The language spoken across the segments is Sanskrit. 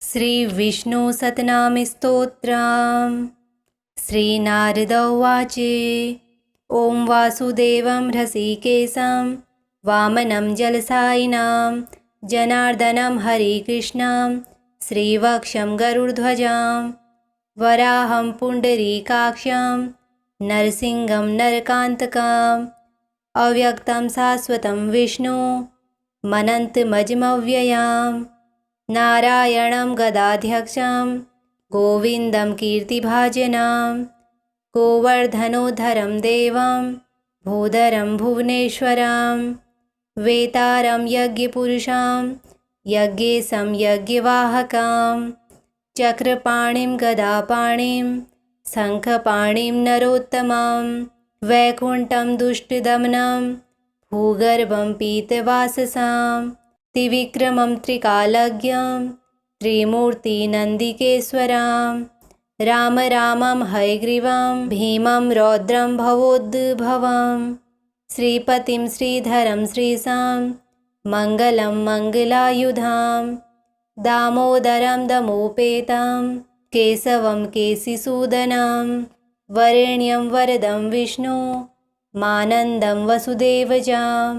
श्रीविष्णुसतनामस्तोत्रम्। श्रीनारद उवाच। ॐ वासुदेवं हृषीकेशं वामनं जलसायिनं जनार्दनं हरिकृष्णं श्रीवक्षं गरुडध्वजं वराहं पुण्डरीकाक्षं नरसिंहं नरकान्तकम् अव्यक्तं शाश्वतं विष्णु मनन्तमजमव्ययम् नारायणं गदाध्यक्षं गोविन्दं कीर्तिभाजनं गोवर्धनोद्धरं देवं भूधरं भुवनेश्वरं वेतारं यज्ञपुरुषं यज्ञेशं यज्ञवाहकं चक्रपाणिं गदापाणिं शङ्खपाणिं नरोत्तमं वैकुण्ठं दुष्टदमनं भूगर्भं पीतवाससं त्रिविक्रमं त्रिकालज्ञं त्रिमूर्तिनन्दिकेश्वरं राम रामं हयग्रीवं भीमं रौद्रं भवोद्भवं श्रीपतिं श्रीधरं श्रीशां मङ्गलं मङ्गलायुधां दामोदरं दमोपेतं केशवं केशिसूदनं वरेण्यं वरदं विष्णु मानन्दं वसुदेवजां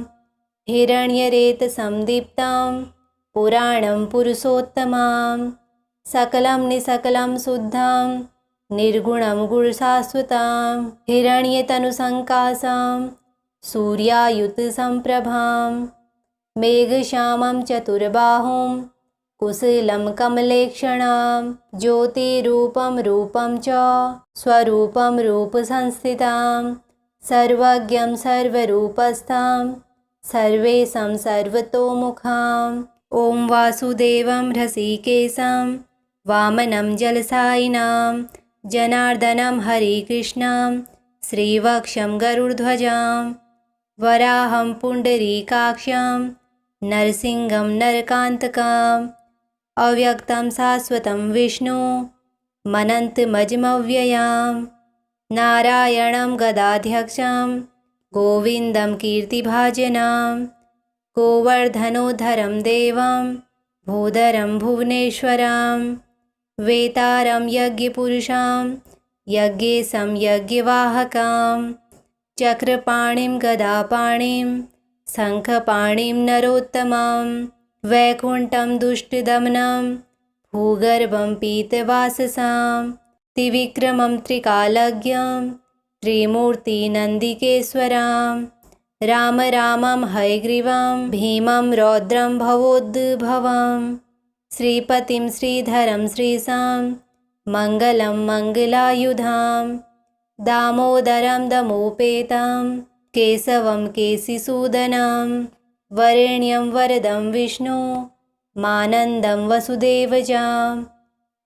हिरण्यरेतसंदीप्तं पुराणं पुरुषोत्तमं सकलं निसकलं शुद्धं निर्गुणं गुणशाश्वतं हिरण्यतनुसङ्काशं सूर्यायुतसम्प्रभां मेघश्यामं चतुर्बाहुं कुशलं कमलेक्षणं ज्योतिरूपं रूपं च स्वरूपं रूपसंस्थितं सर्वज्ञं सर्वरूपस्थं सर्वेशं सर्वतोमुखम् ॐ वासुदेवं हृषीकेशं वामनं जलसायिनं जनार्दनं हरिकृष्णं श्रीवक्षं गरुडध्वजं वराहं पुण्डरीकाक्षं नरसिंहं नरकान्तकम् अव्यक्तं शाश्वतं विष्णु मनन्तमजमव्ययम् नारायणं गदाध्यक्षं गोविन्दं कीर्तिभाजनं गोवर्धनोद्धरं देवं भूधरं भुवनेश्वरं वेतारं यज्ञपुरुषं यज्ञेशं यज्ञवाहकं चक्रपाणिं गदापाणिं शङ्खपाणिं नरोत्तमं वैकुण्ठं दुष्टदमनं भूगर्भं पीतवाससं त्रिविक्रमं त्रिकालज्ञं त्रिमूर्तिनन्दिकेश्वरं राम रामं हयग्रीवं भीमं रौद्रं भवोद्भवं श्रीपतिं श्रीधरं श्रीशां मङ्गलं मङ्गलायुधां दामोदरं दमोपेतं केशवं केशिसूदनं वरेण्यं वरदं विष्णु मानन्दं वसुदेवजां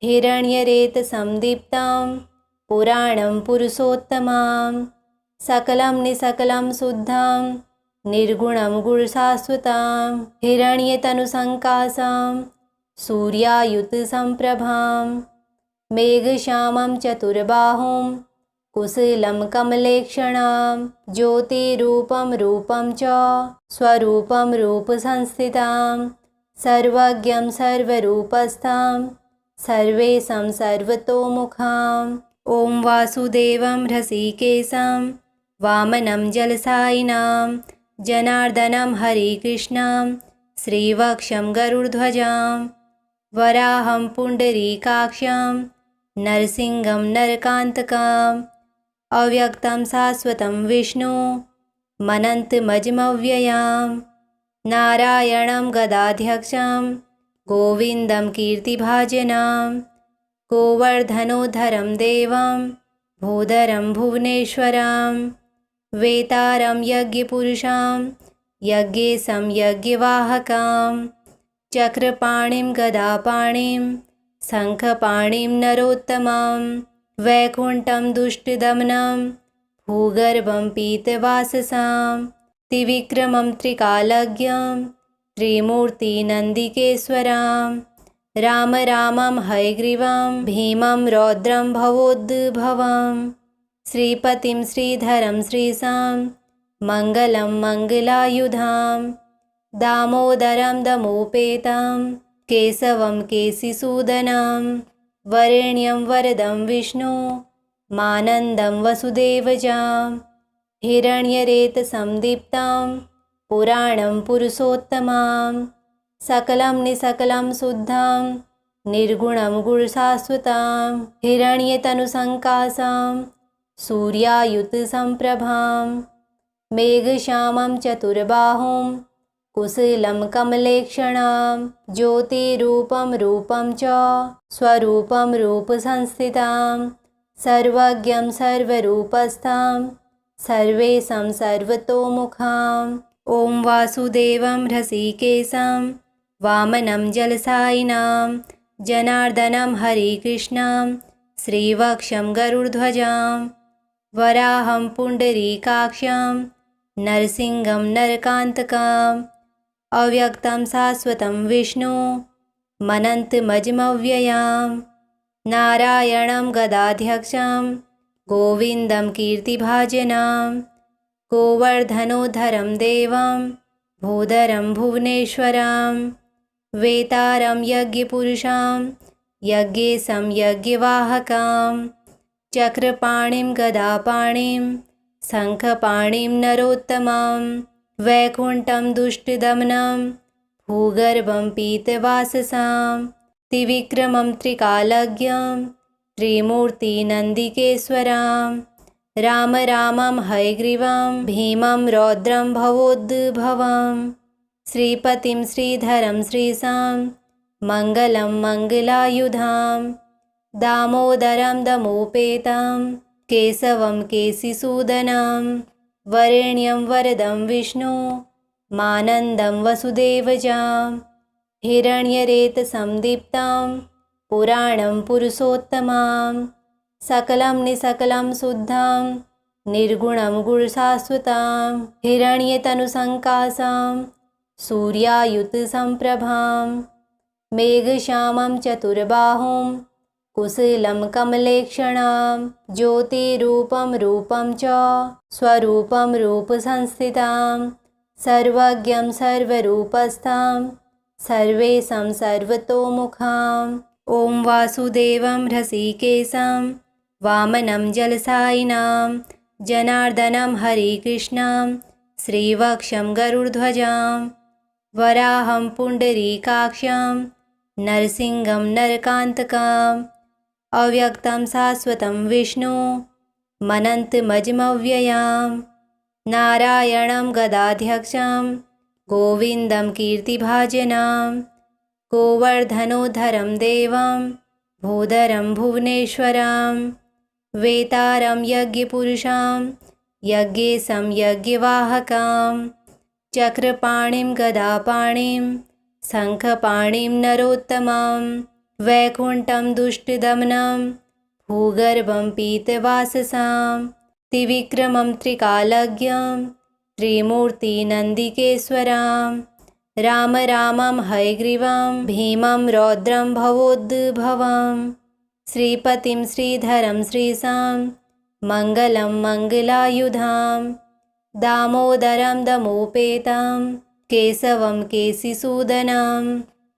हिरण्यरेतसंदीप्तं पुराणं पुरुषोत्तमं सकलं निसकलं शुद्धं निर्गुणं गुणशाश्वतं हिरण्यतनुसङ्काशं सूर्यायुतसम्प्रभां मेघश्यामं चतुर्बाहुं कुशलं कमलेक्षणं ज्योतिरूपं रूपं च स्वरूपं रूपसंस्थितं सर्वज्ञं सर्वरूपस्थं सर्वेशं सर्वतोमुखम् ॐ वासुदेवं हृषीकेशं वामनं जलसायिनं जनार्दनं हरिकृष्णं श्रीवक्षं गरुडध्वजं वराहं पुण्डरीकाक्षं नरसिंहं नरकान्तकम् अव्यक्तं शाश्वतं विष्णु मनन्तमजमव्ययम् नारायणं गदाध्यक्षं गोविन्दं कीर्तिभाजनं गोवर्धनोद्धरं देवं भूधरं भुवनेश्वरं वेतारं यज्ञपुरुषं यज्ञेशं यज्ञवाहकं चक्रपाणिं गदापाणिं शङ्खपाणिं नरोत्तमं वैकुण्ठं दुष्टदमनं भूगर्भं पीतवाससं त्रिविक्रमं त्रिकालज्ञं त्रिमूर्तिनन्दिकेश्वरं राम रामं हयग्रीवं भीमं रौद्रं भवोद्भवं श्रीपतिं श्रीधरं श्रीशां मङ्गलं मङ्गलायुधां दामोदरं दमोपेतं केशवं केशिसूदनं वरेण्यं वरदं विष्णु मानन्दं वसुदेवजां हिरण्यरेतसंदीप्तां पुराणं पुरुषोत्तमां सकलं निसकलं शुद्धां निर्गुणं गुणशाश्वतां हिरण्यतनुसङ्कासां सूर्यायुतसम्प्रभां मेघश्यामं चतुर्बाहुं कुशलं कमलेक्षणां ज्योतिरूपं रूपं च स्वरूपं रूपसंस्थितां सर्वज्ञं सर्वरूपस्थां सर्वेशं सर्वतोमुखां ॐ वासुदेवं हृषीकेशं वामनं जलसायिनां जनार्दनं हरिकृष्णं श्रीवक्षं गरुडध्वजां वराहं पुण्डरीकाक्षं नरसिंहं नरकान्तकम् अव्यक्तं शाश्वतं विष्णु मनन्तमजमव्ययां नारायणं गदाध्यक्षं गोविन्दं कीर्तिभाजनं गोवर्धनोद्धरं देवं भूधरं भुवनेश्वरं वेतारं यज्ञपुरुषं यज्ञेशं यज्ञवाहकं चक्रपाणिं गदापाणिं शङ्खपाणिं नरोत्तमं वैकुण्ठं दुष्टदमनं भूगर्भं पीतवाससां त्रिविक्रमं त्रिकालज्ञं त्रिमूर्तिनन्दिकेश्वरं राम रामं हयग्रीवं भीमं रौद्रं भवोद्भवं श्रीपतिं श्रीधरं श्रीशां मङ्गलं मङ्गलायुधां दामोदरं दमोपेतं केशवं केशिसूदनं वरेण्यं वरदं विष्णु मानन्दं वसुदेवजां हिरण्यरेतसंदीप्तां पुराणं पुरुषोत्तमां सकलं निसकलं शुद्धां निर्गुणं गुणशाश्वतां हिरण्यतनुसङ्कासां सूर्यायुतसम्प्रभां मेघश्यामं चतुर्बाहुं कुशलं कमलेक्षणां ज्योतिरूपं रूपं च स्वरूपं रूपसंस्थितां सर्वज्ञं सर्वरूपस्थां सर्वेशं सर्वतोमुखां ॐ वासुदेवं हृषीकेशं वामनं जलसायिनां जनार्दनं हरिकृष्णं श्रीवक्षं गरुडध्वजां वराहं पुण्डरीकाक्षं नरसिंहं नरकान्तकम् अव्यक्तं शाश्वतं विष्णु मनन्तमजमव्ययां नारायणं गदाध्यक्षं गोविन्दं कीर्तिभाजनं गोवर्धनोद्धरं देवं भूधरं भुवनेश्वरं वेतारं यज्ञपुरुषं यज्ञेशं यज्ञवाहकं चक्रपाणिं गदापाणिं शङ्खपाणिं नरोत्तमं वैकुण्ठं दुष्टदमनं भूगर्भं पीतवाससां त्रिविक्रमं त्रिकालज्ञं त्रिमूर्तिनन्दिकेश्वरं राम रामं हयग्रीवं भीमं रौद्रं भवोद्भवं श्रीपतिं श्रीधरं श्रीशां मङ्गलं मङ्गलायुधां दामोदरं दमोपेतं केशवं केशिसूदनं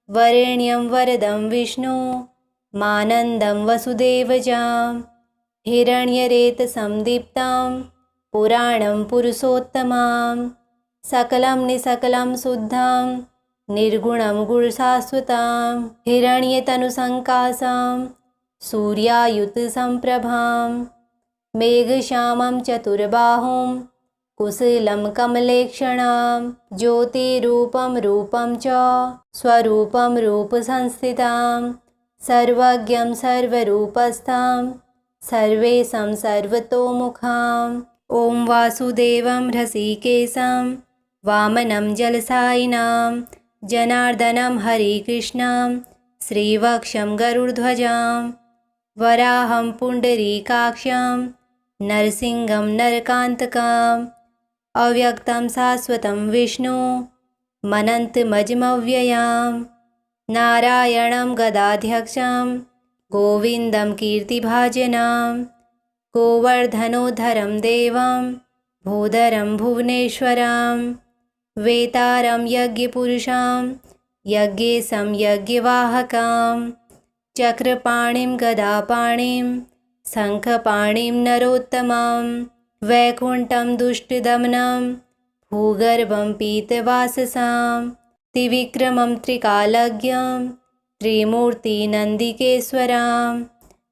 वरेण्यं वरदं विष्णु मानन्दं वसुदेवजां हिरण्यरेतसंदीप्तां पुराणं पुरुषोत्तमां सकलं निसकलं शुद्धां निर्गुणं गुणशाश्वतां हिरण्यतनुसङ्कासां सूर्यायुतसम्प्रभां मेघश्यामं चतुर्बाहुं कुशलं कमलेक्षणां ज्योतिरूपं रूपं च स्वरूपं रूपसंस्थितां सर्वज्ञं सर्वरूपस्थां सर्वेशं सर्वतोमुखां ॐ वासुदेवं हृषीकेशं वामनं जलसायिनां जनार्दनं हरिकृष्णं श्रीवक्षं गरुडध्वजां वराहं पुण्डरीकाक्षं नरसिंहं नरकान्तकम् अव्यक्तं शाश्वतं विष्णु मनन्तमजमव्ययां नारायणं गदाध्यक्षं गोविन्दं कीर्तिभाजनं गोवर्धनोद्धरं देवं भूधरं भुवनेश्वरं वेतारं यज्ञपुरुषं यज्ञेशं यज्ञवाहकां चक्रपाणिं गदापाणिं शङ्खपाणिं नरोत्तमं वैकुण्ठं दुष्टदमनं भूगर्भं पीतवाससां त्रिविक्रमं त्रिकालज्ञं त्रिमूर्तिनन्दिकेश्वरां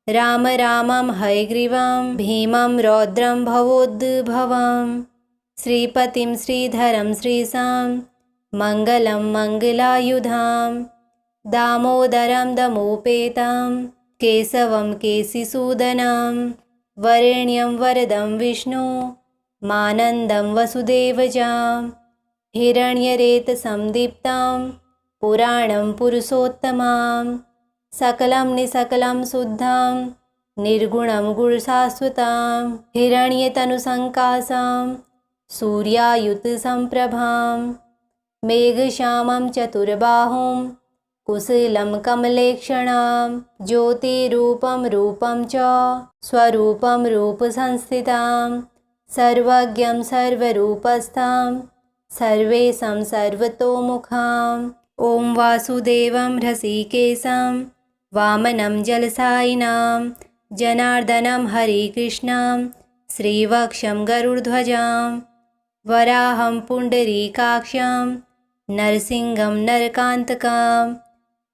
राम रामं हयग्रीवं भीमं रौद्रं भवोद्भवं श्रीपतिं श्रीधरं श्रीशां मङ्गलं मङ्गलायुधां दामोदरं दमोपेतं केशवं केशिसूदनं वरेण्यं वरदं विष्णु मानन्दं वसुदेवजां हिरण्यरेतसंदीप्तां पुराणं पुरुषोत्तमां सकलं निसकलं शुद्धं निर्गुणं गुणशाश्वतां हिरण्यतनुसङ्कासां सूर्यायुतसम्प्रभां मेघश्यामं चतुर्बाहुं कुशलं कमलेक्षणां ज्योतिरूपं रूपं च स्वरूपं रूपसंस्थितां सर्वज्ञं सर्वरूपस्थां सर्वेशं सर्वतोमुखां ॐ वासुदेवं हृषीकेशं वामनं जलसायिनां जनार्दनं हरिकृष्णं श्रीवक्षं गरुडध्वजां वराहं पुण्डरीकाक्षं नरसिंहं नरकान्तकम्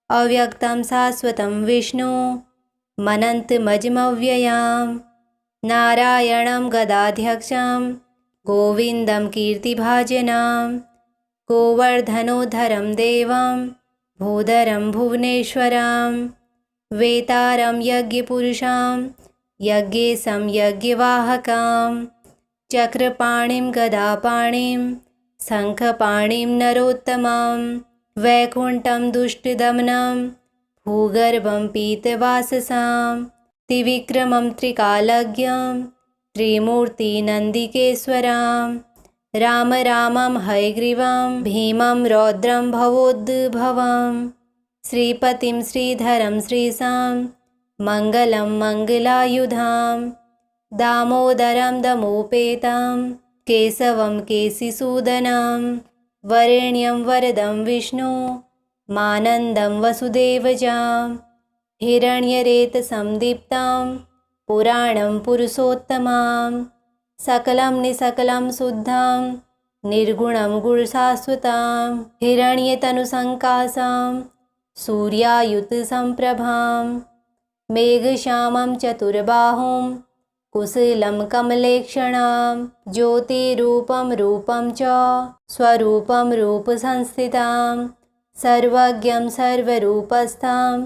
अव्यक्तं शाश्वतं विष्णु मनन्तमजमव्ययं नारायणं गदाध्यक्षं गोविन्दं कीर्तिभाजनं गोवर्धनोद्धरं देवं भूधरं भुवनेश्वरं वेतारं यज्ञपुरुषं यज्ञेशं यज्ञवाहकां चक्रपाणिं गदापाणिं शङ्खपाणिं नरोत्तमं वैकुण्ठं दुष्टदमनं भूगर्भं पीतवाससां त्रिविक्रमं त्रिकालज्ञं त्रिमूर्तिनन्दिकेश्वरां राम रामं हयग्रीवं भीमं रौद्रं भवोद्भवं श्रीपतिं श्रीधरं श्रीशां मङ्गलं मङ्गलायुधां दामोदरं दमोपेतं केशवं केशिसूदनं वरेण्यं वरदं विष्णु मानन्दं वसुदेवजां हिरण्यरेतसंदीप्तां पुराणं पुरुषोत्तमां सकलं निसकलं शुद्धं निर्गुणं गुणशाश्वतां हिरण्यतनुसङ्कासां सूर्यायुतसम्प्रभां मेघश्यामं चतुर्बाहुं कुशलं कमलेक्षणां ज्योतिरूपं रूपं च स्वरूपं रूपसंस्थितां सर्वज्ञं सर्वरूपस्थां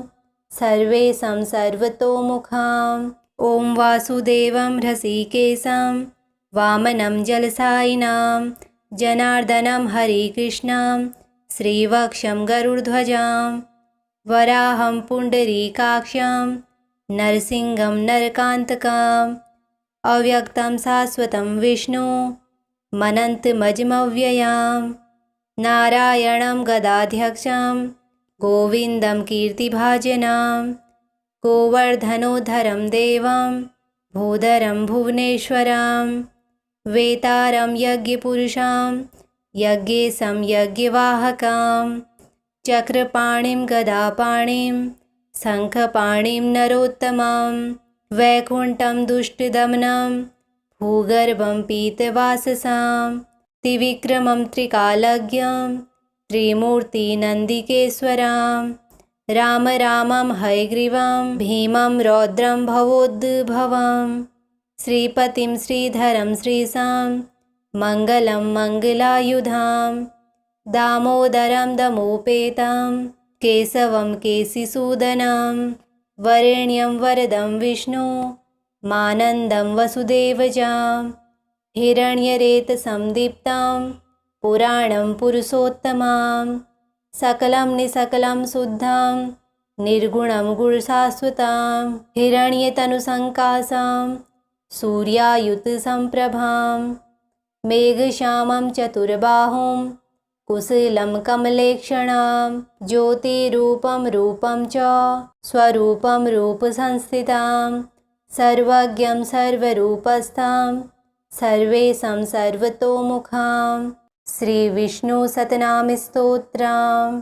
सर्वेशं सर्वतोमुखां ॐ वासुदेवं हृषीकेशं वामनं जलसायिनां जनार्दनं हरिकृष्णं श्रीवक्षं गरुडध्वजां वराहं पुण्डरीकाक्षं नरसिंहं नरकान्तकम् अव्यक्तं शाश्वतं विष्णु मनन्तमजमव्ययं नारायणं गदाध्यक्षं गोविन्दं कीर्तिभाजनं गोवर्धनोद्धरं देवं भूधरं भुवनेश्वरं वेतारं यज्ञपुरुषं यज्ञेशं यज्ञवाहकां चक्रपाणिं गदापाणिं शङ्खपाणिं नरोत्तमं वैकुण्ठं दुष्टदमनं भूगर्भं पीतवाससां त्रिविक्रमं त्रिकालज्ञं त्रिमूर्तिनन्दिकेश्वरां राम रामं हयग्रीवं भीमं रौद्रं भवोद्भवं श्रीपतिं श्रीधरं श्रीशां मङ्गलं मङ्गलायुधां दामोदरं दमोपेतं केशवं केशिसूदनं वरेण्यं वरदं विष्णु मानन्दं वसुदेवजां हिरण्यरेतसंदीप्तां पुराणं पुरुषोत्तमां सकलं निसकलं शुद्धं निर्गुणं गुणशाश्वतां हिरण्यतनुसङ्कासां सूर्यायुतसम्प्रभां मेघश्यामं चतुर्बाहुं कुशलं कमलेक्षणां ज्योतिरूपं रूपं च स्वरूपं रूपसंस्थितां सर्वज्ञं सर्वरूपस्थां सर्वेशं सर्वतोमुखां श्रीविष्णुसतनामस्तोत्रम्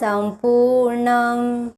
सम्पूर्णम्।